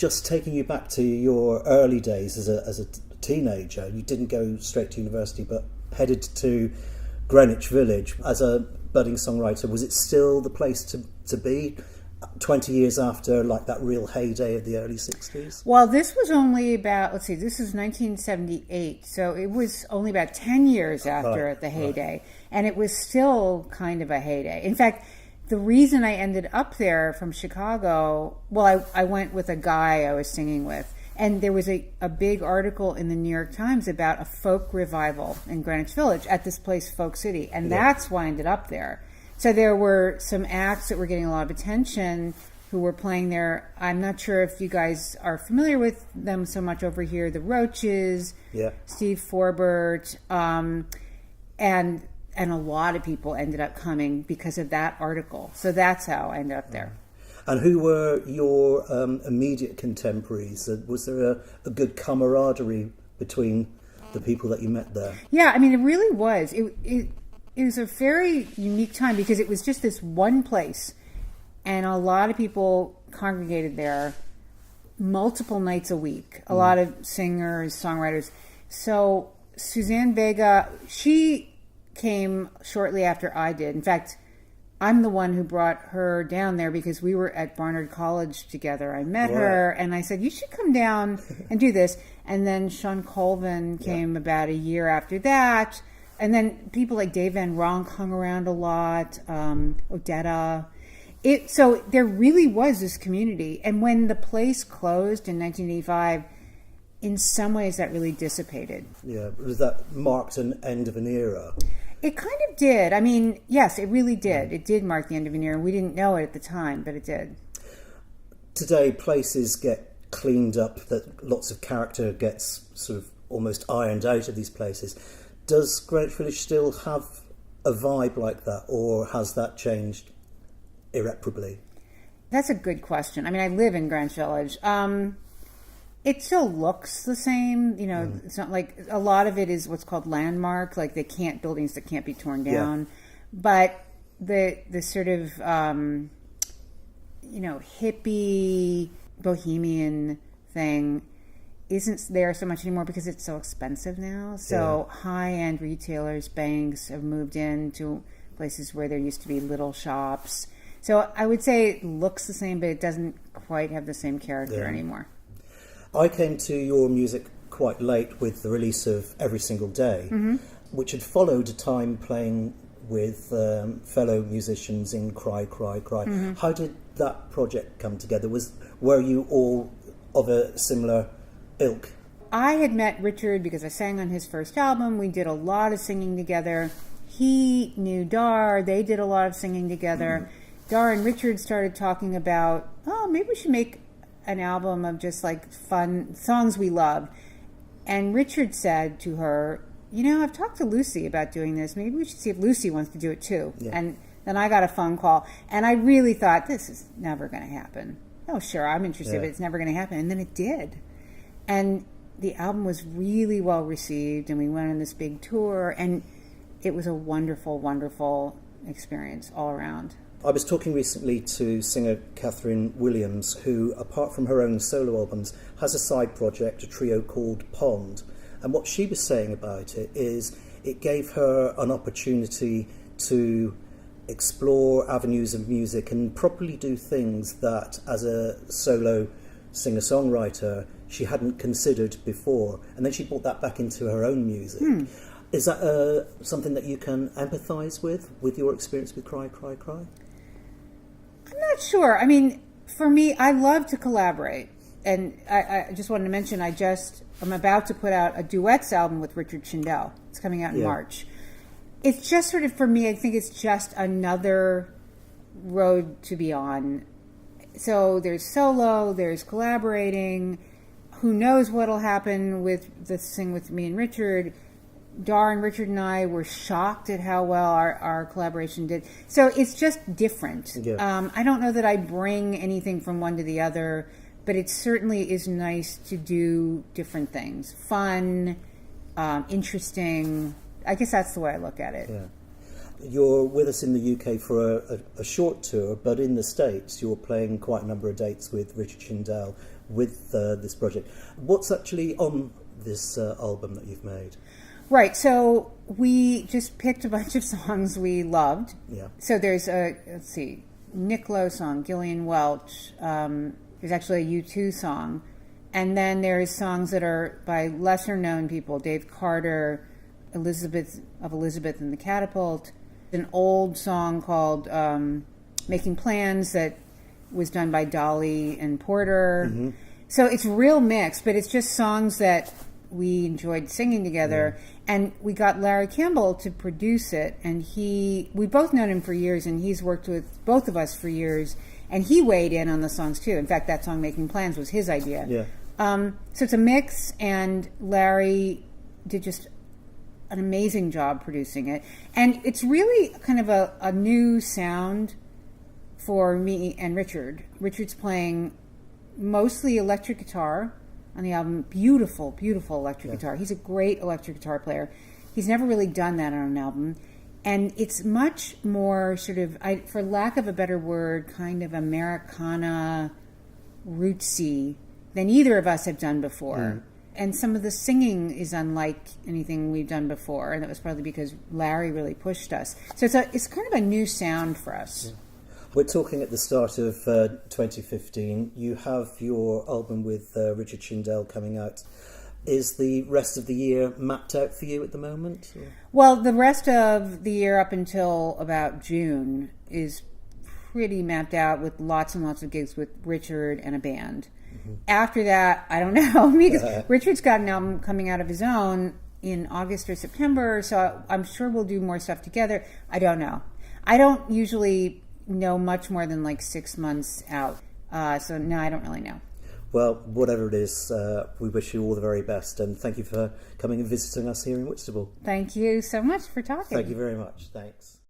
just taking you back to your early days as a teenager. You didn't go straight to university, but headed to Greenwich Village as a budding songwriter. Was it still the place to be 20 years after, like, that real heyday of the early 60s? Well, this was only about, this is 1978, so it was only about 10 years after the heyday, and it was still kind of a heyday. In fact, the reason I ended up there from Chicago, well, I went with a guy I was singing with, and there was a big article in the New York Times about a folk revival in Greenwich Village at this place, Folk City, and that's why I ended up there. So there were some acts that were getting a lot of attention who were playing there. I'm not sure if you guys are familiar with them so much over here. The Roaches, Steve Forbert, and a lot of people ended up coming because of that article. So that's how I ended up there. And who were your immediate contemporaries? Was there a good camaraderie between the people that you met there? Yeah, I mean, it really was. It was a very unique time because it was just this one place, and a lot of people congregated there multiple nights a week. A lot of singers, songwriters. So Suzanne Vega, she came shortly after I did. In fact, I'm the one who brought her down there because we were at Barnard College together. I met her and I said, you should come down and do this. And then Sean Colvin came about a year after that. And then people like Dave Van Ronk hung around a lot, Odetta. So there really was this community. And when the place closed in 1985, in some ways that really dissipated. Yeah, was that marked an end of an era? It kind of did. I mean, yes, it really did. It did mark the end of an era. We didn't know it at the time, but it did. Today, places get cleaned up, that lots of character gets sort of almost ironed out of these places. Does Greenwich Village still have a vibe like that, or has that changed irreparably? That's a good question. I mean, I live in Greenwich Village. It still looks the same, you know. It's not like a lot of it is what's called landmark, like buildings that can't be torn down. But the sort of hippie bohemian thing isn't there so much anymore because it's so expensive now. So high-end retailers, banks have moved into places where there used to be little shops. So I would say it looks the same, but it doesn't quite have the same character anymore. I came to your music quite late with the release of Every Single Day, which had followed a time playing with fellow musicians in Cry, Cry, Cry. How did that project come together? Were you all of a similar ilk? I had met Richard because I sang on his first album. We did a lot of singing together. He knew Dar. They did a lot of singing together. Dar and Richard started talking about, maybe we should make an album of just like fun songs we love. And Richard said to her, I've talked to Lucy about doing this. Maybe we should see if Lucy wants to do it too. And then I got a phone call, and I really thought, this is never going to happen. Oh, sure, I'm interested, but it's never going to happen. And then it did. And the album was really well received, and we went on this big tour, and it was a wonderful, wonderful experience all around. I was talking recently to singer Catherine Williams, who, apart from her own solo albums, has a side project, a trio called Pond. And what she was saying about it is it gave her an opportunity to explore avenues of music and properly do things that, as a solo singer-songwriter, she hadn't considered before. And then she brought that back into her own music. Is that something that you can empathise with your experience with Cry, Cry, Cry? I'm not sure. I mean, for me, I love to collaborate. And I just wanted to mention, I'm about to put out a duets album with Richard Shindell. It's coming out in March. It's just sort of, for me, I think it's just another road to be on. So there's solo, there's collaborating. Who knows what'll happen with this thing with me and Richard. Dar and Richard and I were shocked at how well our collaboration did. So it's just different. I don't know that I bring anything from one to the other, but it certainly is nice to do different things. Fun, interesting. I guess that's the way I look at it. Yeah. You're with us in the UK for a short tour, but in the States you're playing quite a number of dates with Richard Shindell, with this project. What's actually on this album that you've made? Right, so we just picked a bunch of songs we loved. Yeah. So there's Nick Lowe song, Gillian Welch. There's actually a U2 song. And then there's songs that are by lesser known people, Dave Carter, Elizabeth and the Catapult. An old song called Making Plans that was done by Dolly and Porter. Mm-hmm. So it's real mixed, but it's just songs that we enjoyed singing together. Yeah. And we got Larry Campbell to produce it, and we both known him for years, and he's worked with both of us for years, and he weighed in on the songs too. In fact, that song Making Plans was his idea. Yeah. So it's a mix, and Larry did just an amazing job producing it. And it's really kind of a new sound for me and Richard. Richard's playing mostly electric guitar on the album. Beautiful, beautiful electric guitar. He's a great electric guitar player. He's never really done that on an album. And it's much more sort of, for lack of a better word, kind of Americana, rootsy than either of us have done before. Mm. And some of the singing is unlike anything we've done before, and that was partly because Larry really pushed us. So it's kind of a new sound for us. Yeah. We're talking at the start of 2015. You have your album with Richard Shindell coming out. Is the rest of the year mapped out for you at the moment? Or? Well, the rest of the year up until about June is pretty mapped out with lots and lots of gigs with Richard and a band. Mm-hmm. After that, I don't know, because Richard's got an album coming out of his own in August or September, so I'm sure we'll do more stuff together. I don't know. I don't usually know much more than like 6 months out, so no, I don't really know. Well, whatever it is, we wish you all the very best, and thank you for coming and visiting us here in Whitstable. Thank you so much for talking. Thank you very much. Thanks.